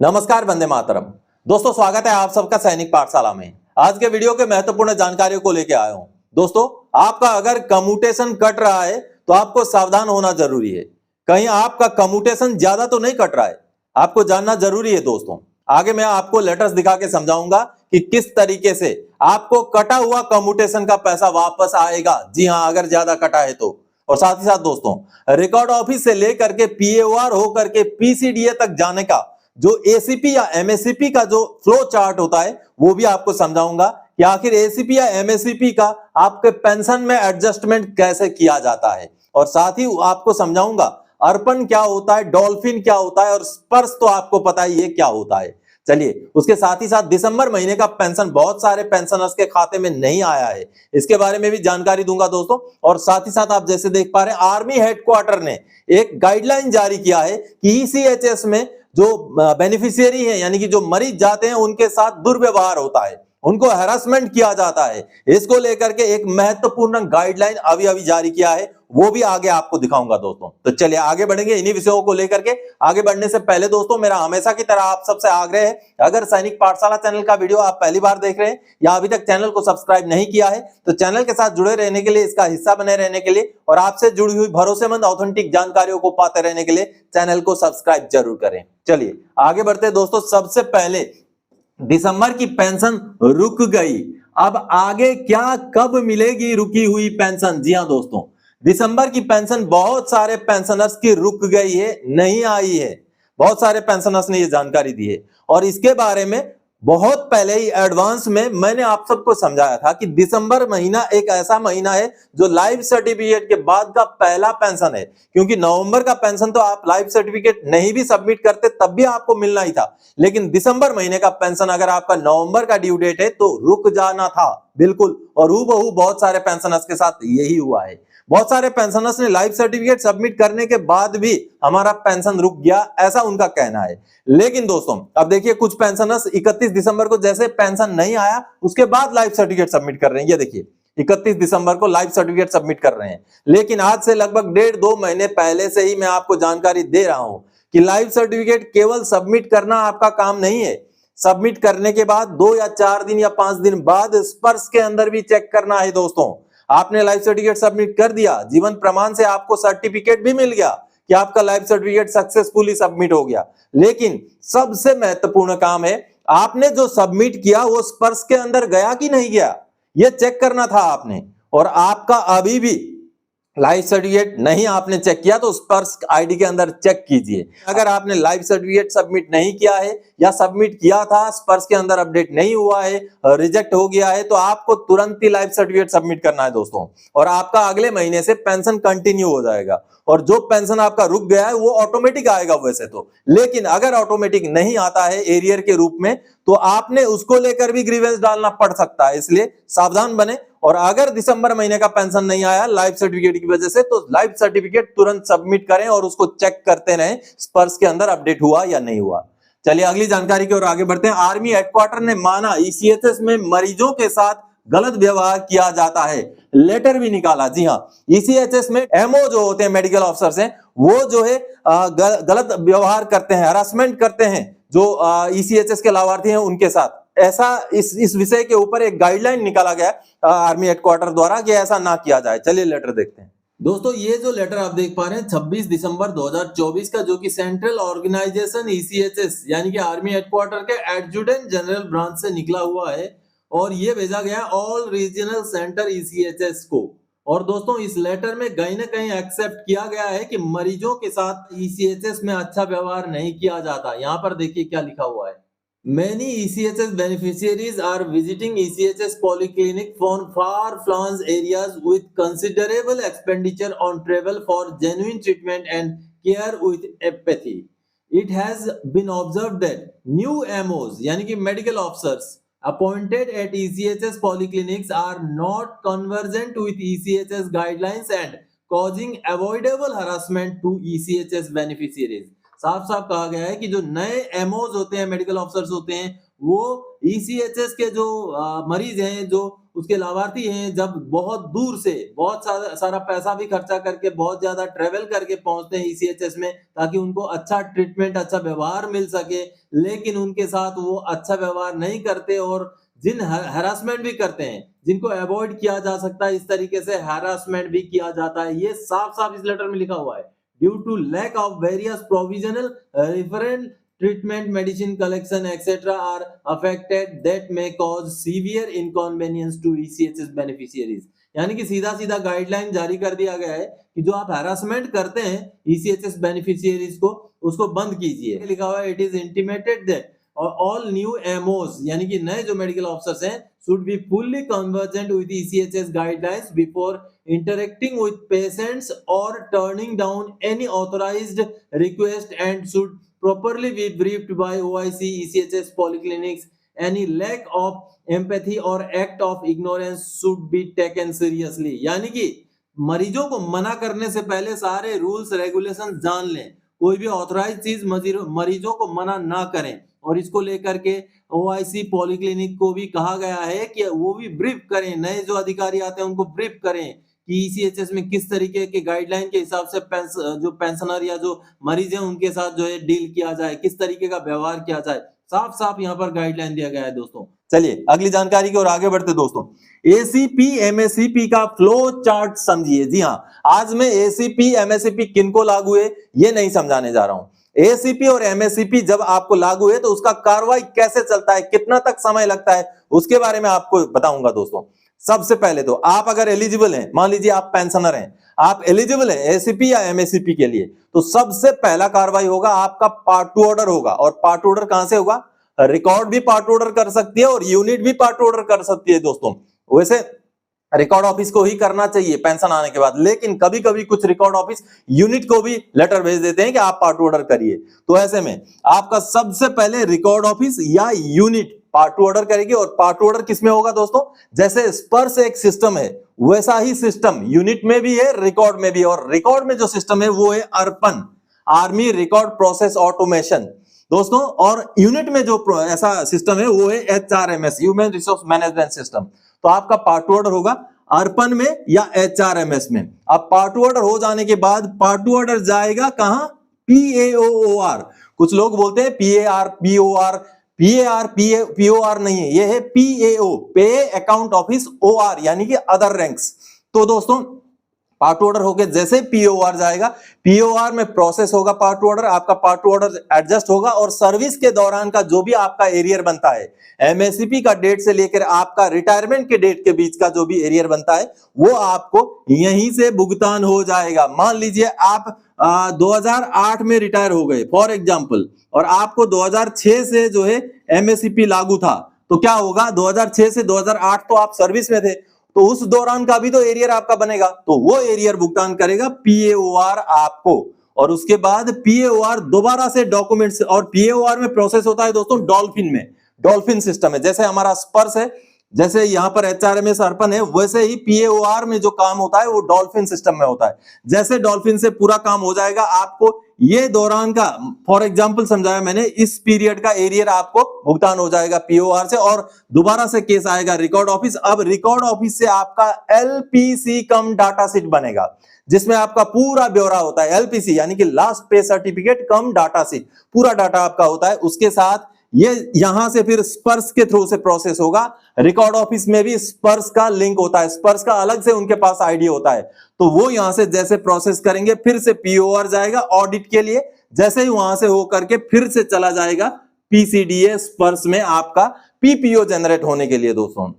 नमस्कार, वंदे मातरम। दोस्तों, स्वागत है आप सबका सैनिक पाठशाला में। आज के वीडियो के महत्वपूर्ण जानकारियों को लेकर आया हूं। दोस्तों, आपका अगर कम्यूटेशन कट रहा है तो आपको सावधान होना जरूरी है। कहीं आपका कम्यूटेशन ज्यादा तो नहीं कट रहा है, आपको जानना जरूरी है। दोस्तों, आगे मैं आपको लेटर्स दिखा के समझाऊंगा कि किस तरीके से आपको कटा हुआ कम्यूटेशन का पैसा वापस आएगा। जी हां, अगर ज्यादा कटा है तो। और साथ ही साथ दोस्तों, रिकॉर्ड ऑफिस से लेकर के पीएओआर होकर के पीसीडीए तक जाने का जो एसीपी या एमएससीपी का जो फ्लो चार्ट होता है वो भी आपको समझाऊंगा कि आखिर एसीपी या एमएससीपी का आपके पेंशन में एडजस्टमेंट कैसे किया जाता है। और साथ ही आपको समझाऊंगा अर्पण क्या होता है, डॉल्फिन क्या होता है और स्पर्श तो आपको पता ही है क्या होता है। चलिए, उसके साथ ही साथ दिसंबर महीने का पेंशन बहुत सारे पेंशनर्स के खाते में नहीं आया है, इसके बारे में भी जानकारी दूंगा दोस्तों। और साथ ही साथ आप जैसे देख पा रहे हैं, आर्मी हेडक्वार्टर ने एक गाइडलाइन जारी किया है कि ईसीएचएस में जो बेनिफिशियरी है यानी कि जो मरीज जाते हैं उनके साथ दुर्व्यवहार होता है, उनको हैरेसमेंट किया जाता है। इसको लेकर के एक महत्वपूर्ण गाइडलाइन अभी अभी जारी किया है, वो भी आगे आपको दिखाऊंगा दोस्तों। तो चलिए आगे बढ़ेंगे इन्हीं विषयों को लेकर के। आगे बढ़ने से पहले दोस्तों, मेरा हमेशा की तरह आप सबसे आग्रह है, अगर सैनिक पाठशाला चैनल का वीडियो आप पहली बार देख रहे हैं या अभी तक चैनल को सब्सक्राइब नहीं किया है तो चैनल के साथ जुड़े रहने के लिए, इसका हिस्सा बने रहने के लिए और आपसे जुड़ी हुई भरोसेमंद ऑथेंटिक जानकारियों को पाते रहने के लिए चैनल को सब्सक्राइब जरूर करें। चलिए आगे बढ़ते हैं दोस्तों। सबसे पहले, दिसंबर की पेंशन रुक गई, अब आगे क्या कब मिलेगी रुकी हुई पेंशन? जी हां दोस्तों, दिसंबर की पेंशन बहुत सारे पेंशनर्स की रुक गई है, नहीं आई है। बहुत सारे पेंशनर्स ने यह जानकारी दी है और इसके बारे में बहुत पहले ही एडवांस में मैंने आप सबको समझाया था कि दिसंबर महीना एक ऐसा महीना है जो लाइफ सर्टिफिकेट के बाद का पहला पेंशन है। क्योंकि नवंबर का पेंशन तो आप लाइफ सर्टिफिकेट नहीं भी सबमिट करते तब भी आपको मिलना ही था, लेकिन दिसंबर महीने का पेंशन अगर आपका नवंबर का ड्यू डेट है तो रुक जाना था, बिल्कुल। और हूबहू बहुत सारे पेंशनर्स के साथ यही हुआ है। बहुत सारे पेंशनर्स ने लाइफ सर्टिफिकेट सबमिट करने के बाद भी हमारा पेंशन रुक गया, ऐसा उनका कहना है। लेकिन दोस्तों, अब देखिए, कुछ पेंशनर्स 31 दिसंबर को जैसे पेंशन नहीं आया उसके बाद लाइफ सर्टिफिकेट सबमिट कर रहे हैं। ये देखिए, 31 दिसंबर को लाइफ सर्टिफिकेट सबमिट कर रहे हैं। लेकिन आज से लगभग 1.5-2 महीने पहले से ही मैं आपको जानकारी दे रहा हूं कि लाइफ सर्टिफिकेट केवल सबमिट करना आपका काम नहीं है। सबमिट करने के बाद 2 या 4 दिन या 5 दिन बाद स्पर्श के अंदर भी चेक करना है दोस्तों। आपने लाइफ सर्टिफिकेट सबमिट कर दिया, जीवन प्रमाण से आपको सर्टिफिकेट भी मिल गया कि आपका लाइफ सर्टिफिकेट सक्सेसफुली सबमिट हो गया। लेकिन सबसे महत्वपूर्ण काम है, आपने जो सबमिट किया वो स्पर्श के अंदर गया कि नहीं गया, ये चेक करना था आपने। और आपका अभी भी लाइफ सर्टिफिकेट नहीं आपने चेक किया तो स्पर्श आईडी के अंदर चेक कीजिए। अगर आपने लाइफ सर्टिफिकेट सबमिट नहीं किया है या सबमिट किया था, स्पर्श के अंदर अपडेट नहीं हुआ है, रिजेक्ट हो गया है, तो आपको तुरंत ही लाइफ सर्टिफिकेट सबमिट करना है दोस्तों। और आपका अगले महीने से पेंशन कंटिन्यू हो जाएगा। और जो पेंशन आपका रुक गया है वो ऑटोमेटिक आएगा वैसे तो, लेकिन अगर ऑटोमेटिक नहीं आता है एरियर के रूप में तो आपने उसको लेकर भी ग्रीवेंस डालना पड़ सकता है, इसलिए सावधान बने। और अगर दिसंबर महीने का पेंशन नहीं आया लाइफ सर्टिफिकेट की वजह से तो लाइफ सर्टिफिकेट तुरंत सबमिट करें और उसको चेक करते रहें स्पर्श के अंदर अपडेट हुआ या नहीं हुआ। चलिए अगली जानकारी की ओर आगे बढ़ते हैं। आर्मी हेडक्वार्टर ने माना ईसीएचएस में मरीजों के साथ गलत व्यवहार किया जाता है, लेटर भी निकाला। जी हां, ईसीएचएस में एमओ जो होते हैं, मेडिकल ऑफिसर्स हैं, वो जो है गलत व्यवहार करते हैं, हरासमेंट करते हैं जो ईसीएचएस के लाभार्थी हैं उनके साथ। ऐसा इस विषय के ऊपर एक गाइडलाइन निकाला गया आर्मी हेडक्वार्टर द्वारा कि ऐसा ना किया जाए। चलिए लेटर देखते हैं दोस्तों। ये जो लेटर आप देख पा रहे हैं 26 दिसंबर 2024 का, जो कि सेंट्रल ऑर्गेनाइजेशन ईसीएचएस यानी कि आर्मी हेडक्वार्टर के एडजुटेंट जनरल ब्रांच से निकला हुआ है और ये भेजा गया ऑल रीजनल सेंटर ईसीएचएस को। और दोस्तों, इस लेटर में कहीं ना कहीं एक्सेप्ट किया गया है कि मरीजों के साथ ईसीएचएस में अच्छा व्यवहार नहीं किया जाता। यहाँ पर देखिए क्या लिखा हुआ है। Many ECHS beneficiaries are visiting ECHS polyclinic from far-flung areas with considerable expenditure on travel for genuine treatment and care with empathy. It has been observed that new MOs, यानी कि medical officers appointed at ECHS polyclinics are not conversant with ECHS guidelines and causing avoidable harassment to ECHS beneficiaries. साफ साफ कहा गया है कि जो नए एमओज होते हैं, मेडिकल ऑफिसर्स होते हैं, वो ईसीएचएस के जो मरीज हैं, जो उसके लाभार्थी हैं, जब बहुत दूर से बहुत सारा पैसा भी खर्चा करके बहुत ज्यादा ट्रेवल करके पहुंचते हैं ईसीएचएस में ताकि उनको अच्छा ट्रीटमेंट, अच्छा व्यवहार मिल सके, लेकिन उनके साथ वो अच्छा व्यवहार नहीं करते और जिन हैरासमेंट भी करते हैं, जिनको अवॉइड किया जा सकता है, इस तरीके से हैरासमेंट भी किया जाता है। ये साफ साफ इस लेटर में लिखा हुआ है। Due to lack of various provisional referent treatment, medicine collection, etc. are affected that may cause severe inconvenience to ECHS beneficiaries. यानी कि सीधा सीधा गाइडलाइन जारी कर दिया गया है कि जो आप हैरासमेंट करते हैं ECHS बेनिफिशियरीज को, उसको बंद कीजिए। लिखा हुआ है, it is intimated that all new MOs, यानी कि नए जो मेडिकल ऑफिसर्स हैं, should be fully convergent with ECHS guidelines before interacting with patients or turning down any authorized request, and should properly be briefed by OIC, ECHS polyclinics. Any lack of empathy or act of ignorance should be taken seriously. यानी कि मरीजों को मना करने से पहले सारे rules regulation जान लें, कोई भी ऑथराइज चीज मरीजों को मना ना करें। और इसको लेकर के OIC पॉलीक्लिनिक को भी कहा गया है कि वो भी ब्रीफ करें, नए जो अधिकारी आते हैं उनको ब्रीफ करें कि ECHS में किस तरीके के गाइडलाइन के हिसाब से जो पेंशनर या जो मरीज हैं उनके साथ जो है डील किया जाए, किस तरीके का व्यवहार किया जाए। साफ साफ यहाँ पर गाइडलाइन दिया गया है दोस्तों। चलिए अगली जानकारी की ओर आगे बढ़ते दोस्तों। ACP MACP का फ्लो चार्ट समझिए। जी हाँ, आज मैं ACP MACP किनको लागू है ये नहीं समझाने जा रहा हूं। ACP और MACP जब आपको लागू है तो उसका कार्रवाई कैसे चलता है, कितना तक समय लगता है, उसके बारे में आपको बताऊंगा दोस्तों। सबसे पहले तो आप अगर एलिजिबल हैं, मान लीजिए आप पेंशनर हैं, आप एलिजिबल हैं ACP या MACP के लिए, तो सबसे पहला कार्रवाई होगा आपका पार्ट टू ऑर्डर होगा। और पार्ट ऑर्डर कहां से होगा? रिकॉर्ड भी पार्ट ऑर्डर कर सकती है और यूनिट भी पार्ट ऑर्डर कर सकती है दोस्तों। वैसे रिकॉर्ड ऑफिस को ही करना चाहिए पेंशन आने के बाद, लेकिन कभी कभी कुछ रिकॉर्ड ऑफिस यूनिट को भी लेटर भेज देते हैं कि आप पार्ट ऑर्डर करिए। तो ऐसे में आपका सबसे पहले रिकॉर्ड ऑफिस या यूनिट पार्ट टू ऑर्डर करेगी। और पार्ट ऑर्डर किसमें होगा दोस्तों? जैसे स्पर्श एक सिस्टम है, वैसा ही सिस्टम यूनिट में भी है, रिकॉर्ड में भी। और रिकॉर्ड में जो सिस्टम है वो है अर्पण, आर्मी रिकॉर्ड प्रोसेस ऑटोमेशन दोस्तों। और यूनिट में जो ऐसा सिस्टम है वो है HRMS, human resource management system. तो आपका पार्ट ऑर्डर होगा अर्पण में या HRMS में। अब पार्ट ऑर्डर हो जाने के बाद पार्ट ऑर्डर जाएगा कहां? PAOR। कुछ लोग बोलते हैं PAR, POR, POR नहीं है, ये है PAO, पे अकाउंट ऑफिस OR, यानी कि अदर रैंक्स। तो दोस्तों पार्ट ऑर्डर होके जैसे POR जाएगा, POR में प्रोसेस होगा पार्ट ऑर्डर, आपका पार्ट ऑर्डर एडजस्ट होगा और सर्विस के दौरान का जो भी आपका एरियर बनता है, MACP का डेट से लेकर आपका रिटायरमेंट के डेट के बीच का जो भी एरियर बनता है वो आपको यहीं से भुगतान हो जाएगा। मान लीजिए आप 2008 में रिटायर हो गए फॉर एग्जाम्पल, और आपको 2006 से जो है MACP लागू था, तो क्या होगा? 2006 से 2008 तो आप सर्विस में थे, तो उस दौरान का भी तो एरियर आपका बनेगा, तो वो एरियर भुगतान करेगा PAOR आपको। और उसके बाद PAOR दोबारा से डॉक्यूमेंट्स, और PAOR में प्रोसेस होता है दोस्तों डॉल्फिन में, डॉल्फिन सिस्टम है। जैसे हमारा स्पर्श है, जैसे यहां पर HRMS अर्पण है, वैसे ही PAOR में जो काम होता है वो डॉल्फिन सिस्टम में होता है। जैसे डॉल्फिन से पूरा काम हो जाएगा, आपको ये दौरान का फॉर एग्जांपल समझाया मैंने, इस पीरियड का एरियर आपको भुगतान हो जाएगा POR से, और दोबारा से केस आएगा रिकॉर्ड ऑफिस। अब रिकॉर्ड ऑफिस से आपका LPC कम डाटा शीट बनेगा, जिसमें आपका पूरा ब्यौरा होता है। LPC यानी कि लास्ट पे सर्टिफिकेट कम डाटा शीट, पूरा डाटा आपका होता है। उसके साथ ये यहां से फिर स्पर्श के थ्रू से प्रोसेस होगा। रिकॉर्ड ऑफिस में भी स्पर्श का लिंक होता है, स्पर्श का अलग से उनके पास आईडी होता है, तो वो यहां से जैसे प्रोसेस करेंगे फिर से POR जाएगा ऑडिट के लिए, जैसे ही वहां से होकर के फिर से चला जाएगा PCDA स्पर्श में आपका PPO जनरेट होने के लिए दोस्तों।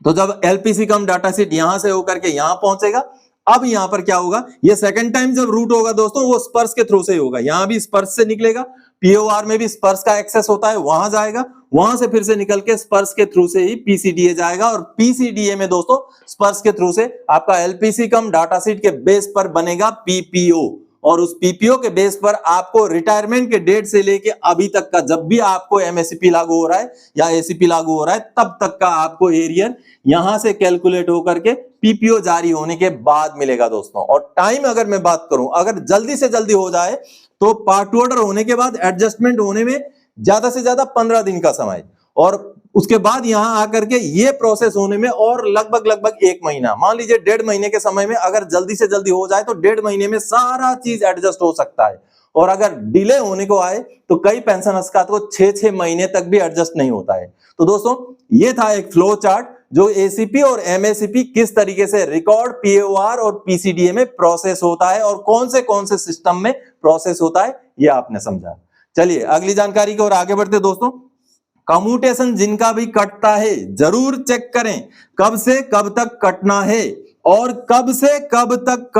तो जब LPC कम डाटा शीट यहां से होकर के यहां पहुंचेगा, अब यहां पर क्या होगा? ये सेकंड टाइम जब रूट होगा दोस्तों, वो स्पर्श के थ्रू से ही होगा। यहां भी स्पर्श से निकलेगा, POR में भी स्पर्श का एक्सेस होता है, वहां जाएगा, वहां से फिर से निकल के स्पर्श के थ्रू से ही PCDA जाएगा। और PCDA में दोस्तों स्पर्श के थ्रू से आपका LPC कम डाटा शीट के बेस पर बनेगा PPO, और उस PPO के बेस पर आपको रिटायरमेंट के डेट से लेके अभी तक का, जब भी आपको MACP लागू हो रहा है या ACP लागू हो रहा है, तब तक का आपको एरियर यहां से कैलकुलेट होकर के PPO जारी होने के बाद मिलेगा दोस्तों। और टाइम अगर मैं बात करूं, अगर जल्दी से जल्दी हो जाए तो पार्ट ऑर्डर होने के बाद एडजस्टमेंट होने में ज्यादा से ज्यादा 15 दिन का समय, और उसके बाद यहाँ आकर के ये प्रोसेस होने में और लगभग 1 महीना, मान लीजिए 1.5 महीने के समय में अगर जल्दी से जल्दी हो जाए तो 1.5 महीने में सारा चीज एडजस्ट हो सकता है। और अगर डिले होने को आए तो कई पेंशनर्स का तो 6 महीने तक भी एडजस्ट नहीं होता है। तो दोस्तों ये था एक फ्लो चार्ट जो एसीपी और एमएसीपी किस तरीके से रिकॉर्ड, पीओआर और पीसीडीए में प्रोसेस होता है और कौन से सिस्टम में प्रोसेस होता है, ये आपने समझा। चलिए अगली जानकारी की ओर आगे बढ़ते दोस्तों। कम्यूटेशन जिनका भी कटता है जरूर चेक करें कब से कब तक कटना है और कब से कब तक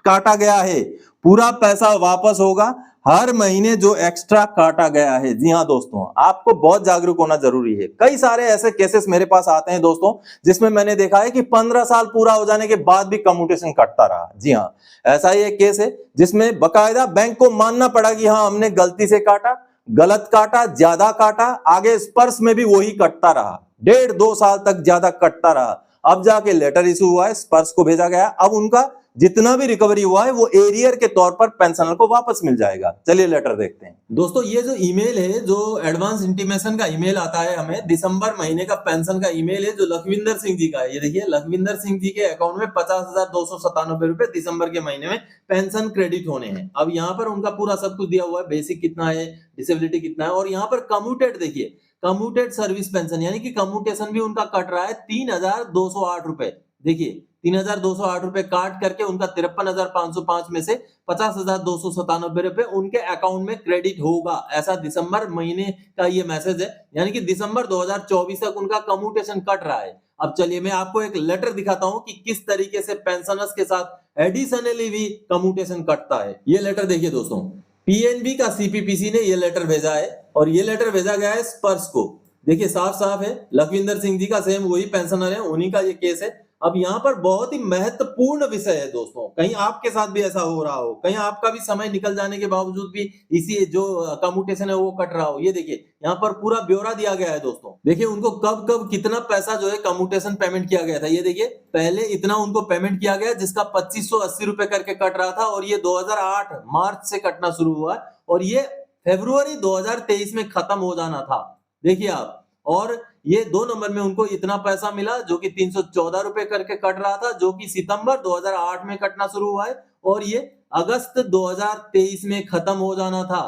काटा गया है। पूरा पैसा वापस होगा, हर महीने जो एक्स्ट्रा काटा गया है। जी हाँ दोस्तों, आपको बहुत जागरूक होना जरूरी है। कई सारे ऐसे केसेस मेरे पास आते हैं दोस्तों जिसमें मैंने देखा है कि 15 साल पूरा हो जाने के बाद भी कम्यूटेशन कटता रहा। जी हाँ, ऐसा ही एक केस है जिसमें बकायदा बैंक को मानना पड़ा कि हाँ हमने गलती से काटा, गलत काटा, ज्यादा काटा, आगे स्पर्श में भी वही कटता रहा, 1.5-2 साल तक ज्यादा कटता रहा। अब जाके लेटर इशू हुआ है, स्पर्श को भेजा गया, अब उनका जितना भी रिकवरी हुआ है वो एरियर के तौर पर पेंशनर को वापस मिल जाएगा। चलिए लेटर देखते हैं दोस्तों। ये जो ईमेल है, जो एडवांस इंटीमेशन का ईमेल आता है हमें, दिसंबर महीने का पेंशन का ईमेल है जो लखविंदर सिंह जी का है। ये देखिए, लखविंदर सिंह जी के अकाउंट में 50,297 रुपए दिसंबर के महीने में पेंशन क्रेडिट होने हैं। अब यहाँ पर उनका पूरा सब कुछ दिया हुआ है, बेसिक कितना है, डिसेबिलिटी कितना है, और यहाँ पर कम्यूटेड देखिए, कम्यूटेड सर्विस पेंशन यानी कि कम्यूटेशन भी उनका कट रहा है 3,208 रुपए। देखिए 3,208 रुपए काट करके उनका 53,505 में से 50,297 रुपए उनके अकाउंट में क्रेडिट होगा, ऐसा दिसंबर महीने का ये मैसेज है। यानी कि दिसंबर 2024 तक उनका कम्यूटेशन कट रहा है। अब चलिए मैं आपको एक लेटर दिखाता हूं कि किस तरीके से पेंशनर्स के साथ एडिशनली भी कम्यूटेशन कटता है। ये लेटर देखिए दोस्तों, पीएनबी का सीपीपीसी ने ये लेटर भेजा है और ये लेटर भेजा गया है स्पर्श को। देखिए साफ साफ है, लखविंदर सिंह जी का सेम वही पेंशनर है, उन्हीं का ये केस है। अब यहाँ पर बहुत ही महत्वपूर्ण विषय है दोस्तों, कहीं आपके साथ भी ऐसा हो रहा हो, कहीं आपका भी समय निकल जाने के बावजूद भी इसी जो कम्यूटेशन है वो कट रहा हो। ये देखिए यहाँ पर पूरा ब्यौरा दिया गया है दोस्तों। देखिए उनको कब कब कितना पैसा जो है कम्यूटेशन पेमेंट किया गया था। ये देखिए पहले इतना उनको पेमेंट किया गया जिसका 2580 रुपए करके कट रहा था और ये 2008 मार्च से कटना शुरू हुआ और ये फरवरी 2023 में खत्म हो जाना था। देखिए आप, और ये 2 नंबर में उनको इतना पैसा मिला जो कि 314 रुपए करके कट रहा था, जो कि सितंबर 2008 में कटना शुरू हुआ है और ये अगस्त 2023 में खत्म हो जाना था।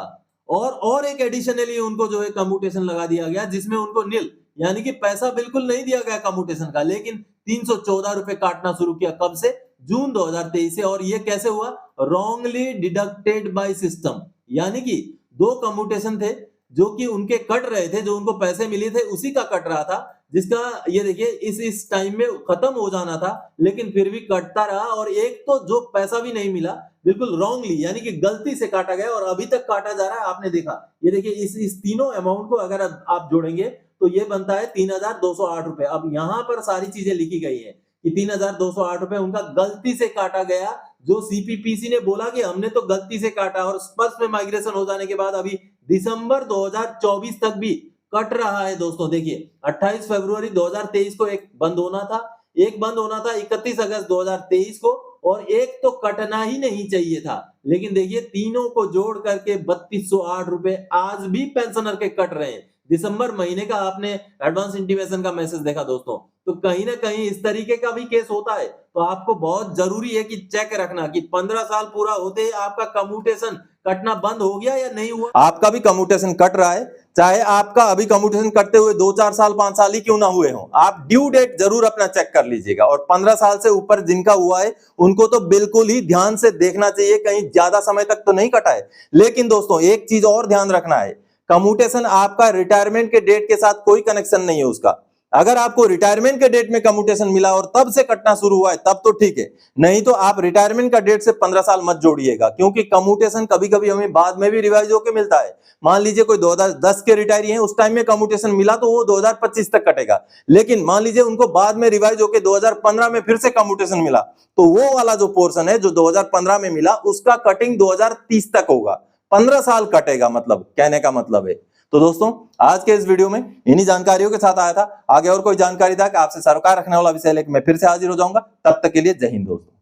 और एक एडिशनली उनको जो है कम्यूटेशन लगा दिया गया जिसमें उनको नील यानी कि पैसा बिल्कुल नहीं दिया गया कम्यूटेशन का, लेकिन 314 रुपए काटना शुरू किया। कब से? जून 2023 से। और ये कैसे हुआ? रॉन्गली डिडक्टेड बाय सिस्टम, यानी कि 2 कम्यूटेशन थे जो कि उनके कट रहे थे, जो उनको पैसे मिले थे उसी का कट रहा था, जिसका ये देखिए इस टाइम में खत्म हो जाना था लेकिन फिर भी कटता रहा। और एक तो जो पैसा भी नहीं मिला, बिल्कुल रॉन्गली यानी कि गलती से काटा गया और अभी तक काटा जा रहा है। आपने देखा, ये देखिए इस तीनों अमाउंट को अगर आप जोड़ेंगे तो ये बनता है 3,208 रुपए। अब यहाँ पर सारी चीजें लिखी गई है कि 3,208 रुपए उनका गलती से काटा गया, जो सीपीपीसी ने बोला कि हमने तो गलती से काटा, और स्पर्श में माइग्रेशन हो जाने के बाद अभी दिसंबर 2024 तक भी कट रहा है दोस्तों। देखिए 28 फरवरी 2023 को एक बंद होना था, 31 अगस्त 2023 को, और एक तो कटना ही नहीं चाहिए था, लेकिन देखिए तीनों को जोड़ करके 3208 रुपए आज भी पेंशनर के कट रहे हैं। दिसंबर महीने का आपने एडवांस इंटीमेशन का मैसेज देखा दोस्तों, तो कहीं ना कहीं इस तरीके का भी केस होता है। तो आपको बहुत जरूरी है कि चेक रखना कि 15 साल पूरा होते ही आपका कम्यूटेशन कटना बंद हो गया या नहीं हुआ। आपका भी कम्यूटेशन कट रहा है, चाहे आपका अभी कम्यूटेशन करते हुए 2-4 साल 5 साल ही क्यों ना हुए हो, आप ड्यू डेट जरूर अपना चेक कर लीजिएगा। और 15 साल से ऊपर जिनका हुआ है उनको तो बिल्कुल ही ध्यान से देखना चाहिए, कहीं ज्यादा समय तक तो नहीं कटा है। लेकिन दोस्तों एक चीज और ध्यान रखना है, कम्यूटेशन आपका रिटायरमेंट के डेट के साथ कोई कनेक्शन नहीं है उसका। अगर आपको रिटायरमेंट के डेट में कम्यूटेशन मिला और तब से कटना शुरू हुआ है तब तो ठीक है, नहीं तो आप रिटायरमेंट का डेट से 15 साल मत जोड़िएगा, क्योंकि कम्यूटेशन कभी कभी हमें बाद में भी रिवाइज होकर मिलता है। मान लीजिए कोई 2010 के रिटायरी हैं, उस टाइम में कम्यूटेशन मिला तो वो 2025 तक कटेगा, लेकिन मान लीजिए उनको बाद में रिवाइज होकर 2015 में फिर से कम्यूटेशन मिला तो वो वाला जो पोर्शन है जो 2015 में मिला उसका कटिंग 2030 तक होगा, 15 साल कटेगा, मतलब कहने का मतलब है। तो दोस्तों आज के इस वीडियो में इन्हीं जानकारियों के साथ आया था। आगे और कोई जानकारी था कि आपसे सरोकार रखने वाला विषय लेकर मैं फिर से हाजिर हो जाऊंगा। तब तक के लिए जय हिंद दोस्तों।